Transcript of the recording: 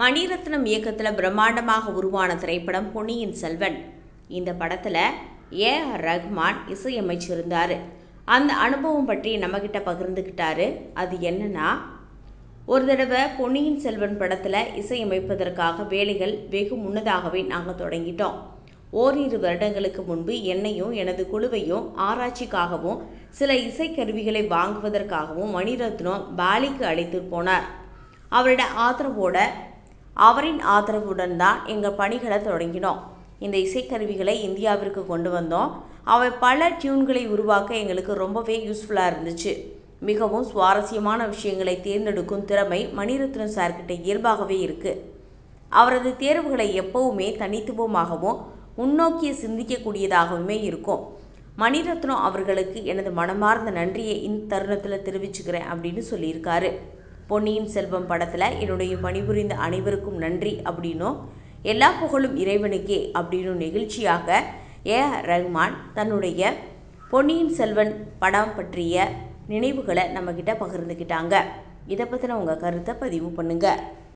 மணிரத்னம் இயக்கத்தில் பிரம்மாண்டமாக உருவான திரைப்படம் பொன்னியின் செல்வன். இந்த படத்தில் ஏ.ஆர். ரஹ்மான் இசையமைச்சிருந்தார். அந்த அனுபவம் பற்றி நம்மக்கிட்ட பகிர்ந்துக்கிட்டாரு. அது என்னன்னா, ஒரு தடவை பொன்னியின் செல்வன் படத்தில் இசையமைப்பதற்காக வேலைகள் வெகு முன்னதாகவே நாங்கள் தொடங்கிட்டோம். ஓரிரு வருடங்களுக்கு முன்பு என்னையும் எனது குழுவையும் ஆராய்ச்சிக்காகவும் சில இசைக்கருவிகளை வாங்குவதற்காகவும் மணிரத்னம் பாலிக்கு அழைத்து போனார். அவரின் ஆதரவுடன் தான் எங்கள் பணிகளை தொடங்கினோம். இந்த இசைக்கருவிகளை இந்தியாவிற்கு கொண்டு வந்தோம். அவை பல டியூன்களை உருவாக்க எங்களுக்கு ரொம்பவே யூஸ்ஃபுல்லாக இருந்துச்சு. மிகவும் சுவாரஸ்யமான விஷயங்களை தேர்ந்தெடுக்கும் திறமை மணிரத்னம் சார்கிட்ட இயல்பாகவே இருக்குது. அவரது தேர்வுகளை எப்பவுமே தனித்துவமாகவும் முன்னோக்கிய சிந்திக்கக்கூடியதாகவுமே இருக்கும். மணிரத்னம் அவர்களுக்கு எனது மனமார்ந்த நன்றியை இந்த தருணத்தில் தெரிவிச்சுக்கிறேன் அப்படின்னு சொல்லியிருக்காரு. பொன்னியின் செல்வம் படத்தில் என்னுடைய பணிபுரிந்த அனைவருக்கும் நன்றி அப்படின்னும், எல்லா புகழும் இறைவனுக்கே அப்படின்னும் நெகிழ்ச்சியாக ஏ.ஆர். ரஹ்மான் தன்னுடைய பொன்னியின் செல்வன் படம் பற்றிய நினைவுகளை நம்மக்கிட்ட பகிர்ந்துக்கிட்டாங்க. இதை பற்றின உங்கள் கருத்தை பதிவு பண்ணுங்கள்.